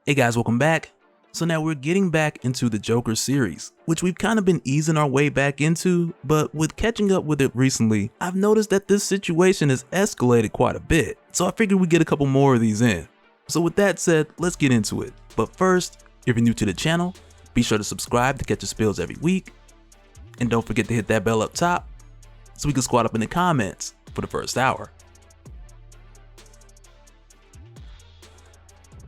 Hey guys, welcome back. So now we're getting back into the Joker series, which we've kind of been easing our way back into, but with catching up with it recently, I've noticed that this situation has escalated quite a bit, so I figured we'd get a couple more of these in. So with that said, let's get into it. But first, if you're new to the channel, be sure to subscribe to catch the spills every week, and don't forget to hit that bell up top, so we can squat up in the comments for the first hour.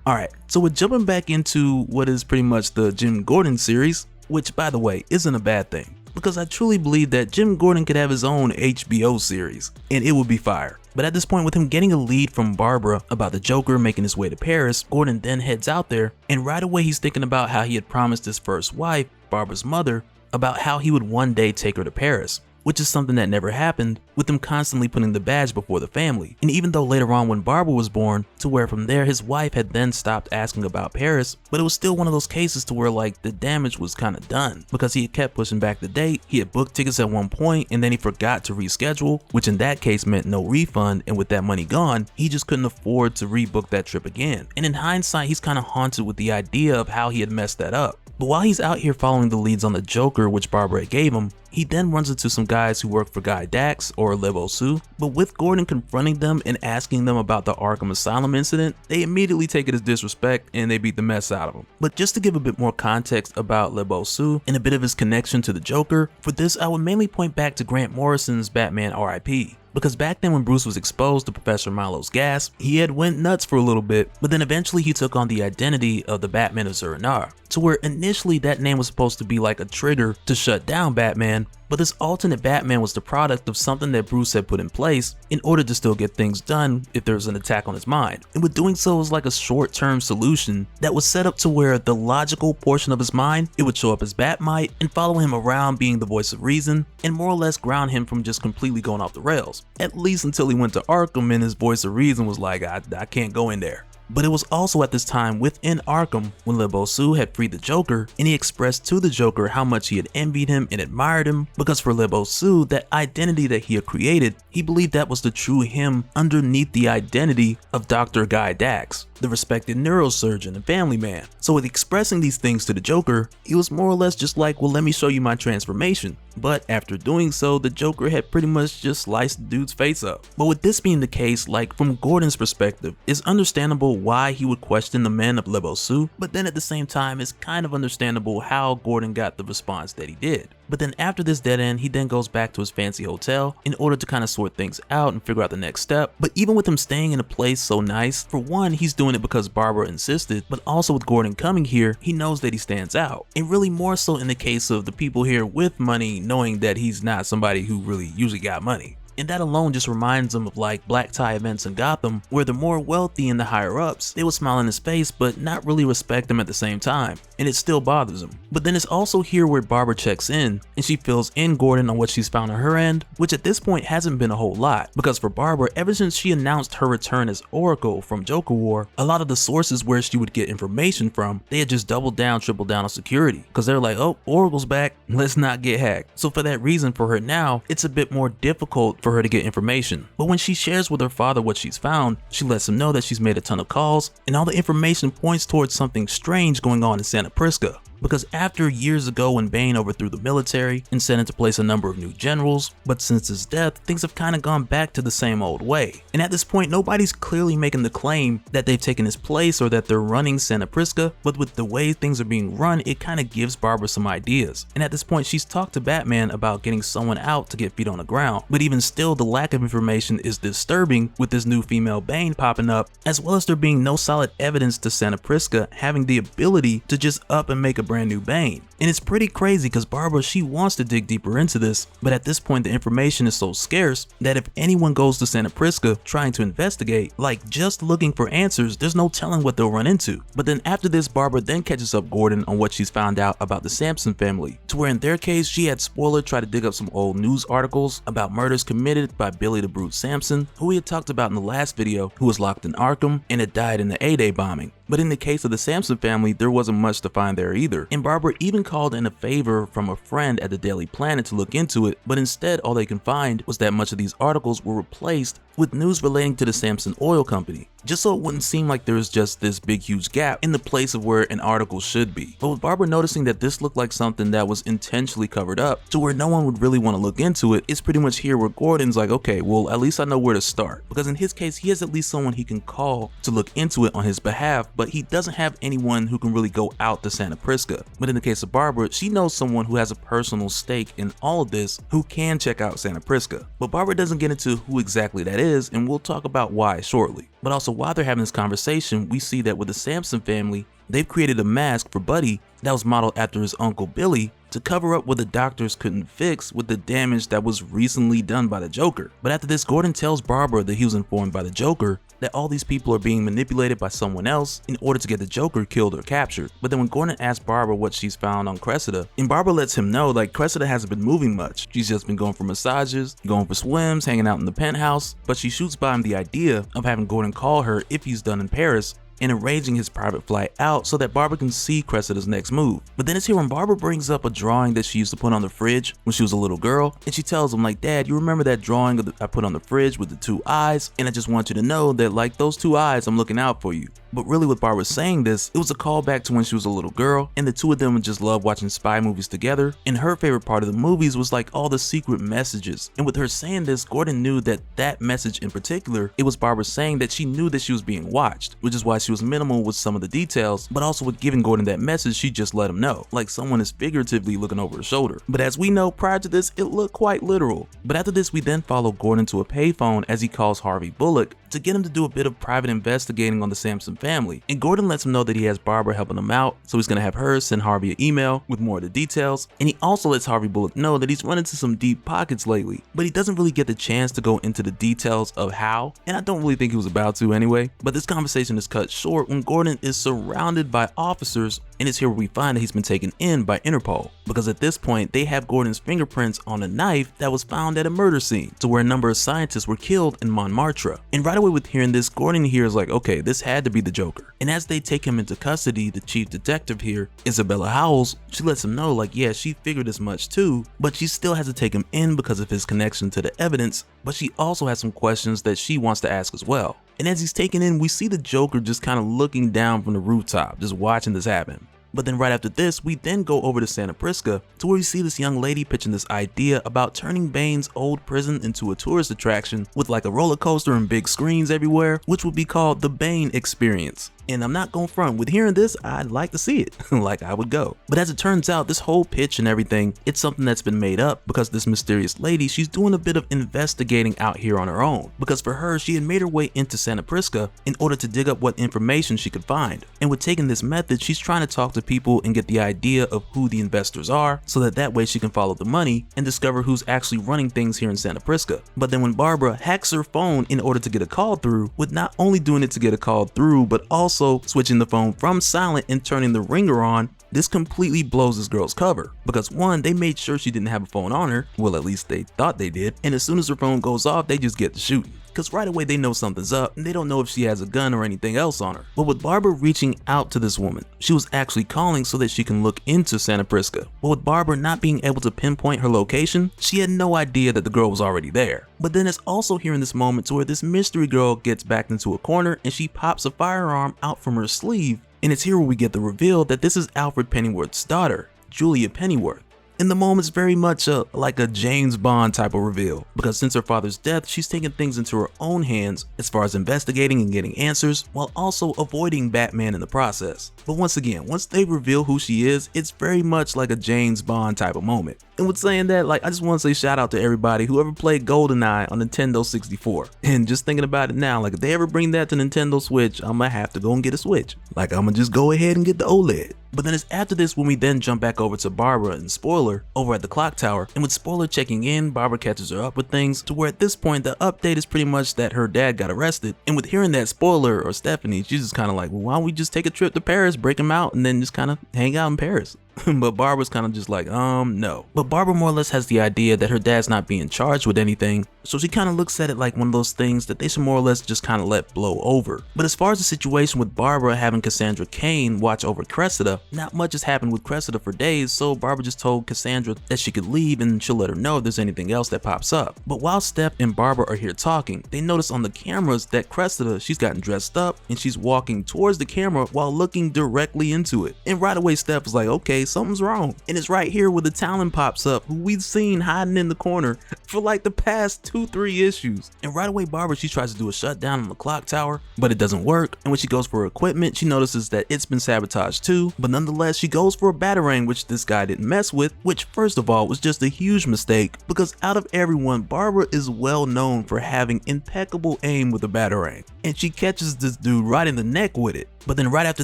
Alright, so we're jumping back into what is pretty much the Jim Gordon series, which by the way isn't a bad thing, because I truly believe that Jim Gordon could have his own HBO series, and it would be fire. But at this point, with him getting a lead from Barbara about the Joker making his way to Paris, Gordon then heads out there, and right away he's thinking about how he had promised his first wife, Barbara's mother, about how he would one day take her to Paris, which is something that never happened, with him constantly putting the badge before the family. And even though later on when Barbara was born, to where from there his wife had then stopped asking about Paris, but it was still one of those cases to where like the damage was kind of done, because he had kept pushing back the date. He had booked tickets at one point and then he forgot to reschedule, which in that case meant no refund, and with that money gone, he just couldn't afford to rebook that trip again. And in hindsight, he's kind of haunted with the idea of how he had messed that up. But while he's out here following the leads on the Joker, which Barbara gave him, he then runs into some guys who work for Guy Dax or Lebosu, but with Gordon confronting them and asking them about the Arkham Asylum incident, they immediately take it as disrespect and they beat the mess out of him. But just to give a bit more context about Lebosu and a bit of his connection to the Joker, for this I would mainly point back to Grant Morrison's Batman R.I.P. Because back then when Bruce was exposed to Professor Milo's gas, he had went nuts for a little bit, but then eventually he took on the identity of the Batman of Zur-En-Arrh, to where initially that name was supposed to be like a trigger to shut down Batman, but this alternate Batman was the product of something that Bruce had put in place in order to still get things done if there was an attack on his mind. And with doing so, it was like a short-term solution that was set up to where the logical portion of his mind, it would show up as Batmite and follow him around being the voice of reason and more or less ground him from just completely going off the rails. At least until he went to Arkham and his voice of reason was like, I can't go in there. But it was also at this time within Arkham when Lebosu had freed the Joker, and he expressed to the Joker how much he had envied him and admired him, because for Lebosu, that identity that he had created, he believed that was the true him underneath the identity of Dr. Guy Dax, the respected neurosurgeon and family man. So with expressing these things to the Joker, he was more or less just like, well, let me show you my transformation. But after doing so, the Joker had pretty much just sliced the dude's face up. But with this being the case, like from Gordon's perspective, it's understandable why he would question the men of Lebosu, but then at the same time, it's kind of understandable how Gordon got the response that he did. But then after this dead end, he then goes back to his fancy hotel in order to kind of sort things out and figure out the next step. But even with him staying in a place so nice, for one, he's doing it because Barbara insisted, but also with Gordon coming here, he knows that he stands out. And really more so in the case of the people here with money knowing that he's not somebody who really usually got money. And that alone just reminds him of like black tie events in Gotham, where the more wealthy and the higher ups, they would smile in his face but not really respect him at the same time, and it still bothers him. But then it's also here where Barbara checks in, and she fills in Gordon on what she's found on her end, which at this point hasn't been a whole lot, because for Barbara, ever since she announced her return as Oracle from Joker War, a lot of the sources where she would get information from, they had just doubled down, tripled down on security, because they're like, oh, Oracle's back, let's not get hacked. So for that reason, for her now, it's a bit more difficult for her to get information. But when she shares with her father what she's found, she lets him know that she's made a ton of calls, and all the information points towards something strange going on in Santa Prisca. Because after years ago when Bane overthrew the military and sent into place a number of new generals, but since his death, things have kind of gone back to the same old way. And at this point, nobody's clearly making the claim that they've taken his place or that they're running Santa Prisca, but with the way things are being run, it kind of gives Barbara some ideas. And at this point, she's talked to Batman about getting someone out to get feet on the ground, but even still, the lack of information is disturbing with this new female Bane popping up, as well as there being no solid evidence to Santa Prisca having the ability to just up and make a brand new Bane. And it's pretty crazy because Barbara, she wants to dig deeper into this, but at this point the information is so scarce that if anyone goes to Santa Prisca trying to investigate, like just looking for answers, there's no telling what they'll run into. But then after this, Barbara then catches up Gordon on what she's found out about the Sampson family, to where in their case she had Spoiler try to dig up some old news articles about murders committed by Billy the Brute Sampson, who we had talked about in the last video, who was locked in Arkham and had died in the A-Day bombing. But in the case of the Sampson family, there wasn't much to find there either, and Barbara even called in a favor from a friend at the Daily Planet to look into it, but instead all they can find was that much of these articles were replaced with news relating to the Sampson Oil Company, just so it wouldn't seem like there was just this big huge gap in the place of where an article should be. But with Barbara noticing that this looked like something that was intentionally covered up to where no one would really want to look into it, it's pretty much here where Gordon's like, okay, well at least I know where to start, because in his case he has at least someone he can call to look into it on his behalf, but he doesn't have anyone who can really go out to Santa Prisca. But in the case of Barbara, she knows someone who has a personal stake in all of this who can check out Santa Prisca. But Barbara doesn't get into who exactly that is, and we'll talk about why shortly. But also while they're having this conversation, we see that with the Sampson family, they've created a mask for Buddy that was modeled after his uncle Billy to cover up what the doctors couldn't fix with the damage that was recently done by the Joker. But after this, Gordon tells Barbara that he was informed by the Joker that all these people are being manipulated by someone else in order to get the Joker killed or captured. But then when Gordon asks Barbara what she's found on Cressida, and Barbara lets him know like Cressida hasn't been moving much. She's just been going for massages, going for swims, hanging out in the penthouse, but she shoots by him the idea of having Gordon call her if he's done in Paris and arranging his private flight out so that Barbara can see Cressida's next move. But then it's here when Barbara brings up a drawing that she used to put on the fridge when she was a little girl, and she tells him like, Dad, you remember that drawing I put on the fridge with the two eyes? And I just want you to know that like those two eyes, I'm looking out for you. But really with Barbara saying this, it was a callback to when she was a little girl, and the two of them would just love watching spy movies together, and her favorite part of the movies was like all the secret messages. And with her saying this, Gordon knew that that message in particular, it was Barbara saying that she knew that she was being watched, which is why she was minimal with some of the details, but also with giving Gordon that message, she just let him know, like someone is figuratively looking over her shoulder. But as we know, prior to this, it looked quite literal. But after this, we then follow Gordon to a payphone as he calls Harvey Bullock to get him to do a bit of private investigating on the Sampson family. And Gordon lets him know that he has Barbara helping him out, so he's gonna have her send Harvey an email with more of the details. And he also lets Harvey Bullock know that he's run into some deep pockets lately, but he doesn't really get the chance to go into the details of how, and I don't really think he was about to anyway. But this conversation is cut short when Gordon is surrounded by officers, and it's here where we find that he's been taken in by Interpol, because at this point they have Gordon's fingerprints on a knife that was found at a murder scene to where a number of scientists were killed in Montmartre. And right away with hearing this, Gordon hears like, okay, this had to be the Joker. And as they take him into custody, the chief detective here, Isabella Howells, she lets him know like, yeah, she figured as much too, but she still has to take him in because of his connection to the evidence, but she also has some questions that she wants to ask as well. And as he's taken in, we see the Joker just kind of looking down from the rooftop, just watching this happen. But then right after this, we then go over to Santa Prisca to where we see this young lady pitching this idea about turning Bane's old prison into a tourist attraction with like a roller coaster and big screens everywhere, which would be called the Bane Experience. And I'm not gonna front, with hearing this, I'd like to see it, like I would go. But as it turns out, this whole pitch and everything, it's something that's been made up because this mysterious lady, she's doing a bit of investigating out here on her own. Because for her, she had made her way into Santa Prisca in order to dig up what information she could find. And with taking this method, she's trying to talk to people and get the idea of who the investors are, so that way she can follow the money and discover who's actually running things here in Santa Prisca. But then when Barbara hacks her phone in order to get a call through, with not only doing it to get a call through, but also switching the phone from silent and turning the ringer on, this completely blows this girl's cover. Because one, they made sure she didn't have a phone on her, well at least they thought they did, and as soon as her phone goes off, they just get to shooting. Because right away they know something's up and they don't know if she has a gun or anything else on her. But with Barbara reaching out to this woman, she was actually calling so that she can look into Santa Prisca. But with Barbara not being able to pinpoint her location, she had no idea that the girl was already there. But then it's also here in this moment to where this mystery girl gets backed into a corner and she pops a firearm out from her sleeve. And it's here where we get the reveal that this is Alfred Pennyworth's daughter, Julia Pennyworth. And the moment's very much like a James Bond type of reveal, because since her father's death, she's taken things into her own hands as far as investigating and getting answers, while also avoiding Batman in the process. But once again, once they reveal who she is, it's very much like a James Bond type of moment. And with saying that, like, I just want to say shout out to everybody who ever played GoldenEye on Nintendo 64. And just thinking about it now, like if they ever bring that to Nintendo Switch, I'm gonna have to go and get a Switch. Like I'm gonna just go ahead and get the OLED. But then it's after this when we then jump back over to Barbara and Spoiler over at the clock tower, and with Spoiler checking in, Barbara catches her up with things to where at this point the update is pretty much that her dad got arrested. And with hearing that, Spoiler or Stephanie, she's just kind of like, well, why don't we just take a trip to Paris, break him out, and then just kind of hang out in Paris. But Barbara's kind of just like, no. But Barbara more or less has the idea that her dad's not being charged with anything, so she kind of looks at it like one of those things that they should more or less just kind of let blow over. But as far as the situation with Barbara having Cassandra Cain watch over Cressida, not much has happened with Cressida for days, so Barbara just told Cassandra that she could leave and she'll let her know if there's anything else that pops up. But while Steph and Barbara are here talking, they notice on the cameras that Cressida, she's gotten dressed up and she's walking towards the camera while looking directly into it. And right away Steph was like, okay, something's wrong. And it's right here where the Talon pops up, who we've seen hiding in the corner for like the past 2-3 issues. And right away Barbara, she tries to do a shutdown on the clock tower, but it doesn't work. And when she goes for her equipment, she notices that it's been sabotaged too. But nonetheless, she goes for a batarang, which this guy didn't mess with, which first of all was just a huge mistake, because out of everyone, Barbara is well known for having impeccable aim with a batarang. And she catches this dude right in the neck with it. But then right after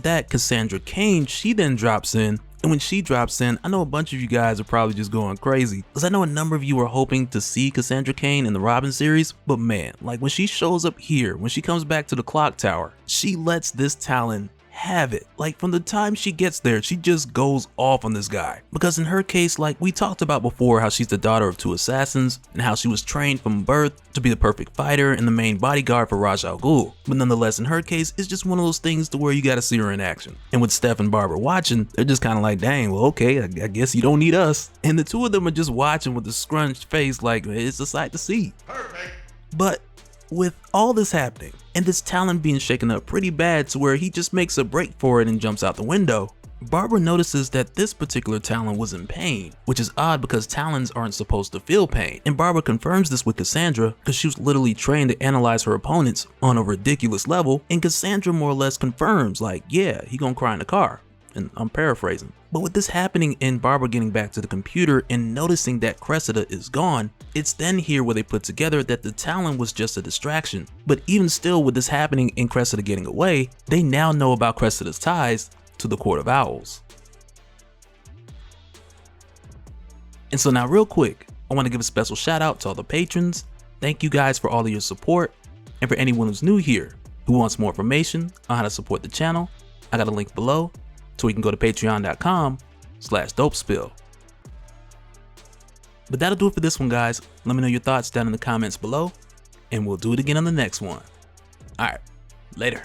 that, Cassandra Cain, she then drops in. And when she drops in, I know a bunch of you guys are probably just going crazy, because I know a number of you are hoping to see Cassandra Cain in the Robin series, but man, like when she shows up here, when she comes back to the clock tower, she lets this Talon have it. Like from the time she gets there, she just goes off on this guy. Because in her case, like we talked about before, how she's the daughter of 2 assassins and how she was trained from birth to be the perfect fighter and the main bodyguard for Ra's al Ghul. But nonetheless, in her case, it's just one of those things to where you gotta see her in action. And with Steph and Barbara watching, they're just kind of like, dang, well, okay, I guess you don't need us. And the two of them are just watching with a scrunched face like it's a sight to see. Perfect. But with all this happening, and this Talon being shaken up pretty bad to where he just makes a break for it and jumps out the window, Barbara notices that this particular Talon was in pain, which is odd because Talons aren't supposed to feel pain. And Barbara confirms this with Cassandra because she was literally trained to analyze her opponents on a ridiculous level, and Cassandra more or less confirms like, yeah, he gonna cry in the car. And I'm paraphrasing. But with this happening and Barbara getting back to the computer and noticing that Cressida is gone, it's then here where they put together that the Talon was just a distraction. But even still, with this happening and Cressida getting away, they now know about Cressida's ties to the Court of Owls. And so now real quick, I want to give a special shout out to all the patrons. Thank you guys for all of your support. And for anyone who's new here, who wants more information on how to support the channel, I got a link below so you can go to patreon.com/dopespill. But that'll do it for this one, guys. Let me know your thoughts down in the comments below, and we'll do it again on the next one. Alright, later.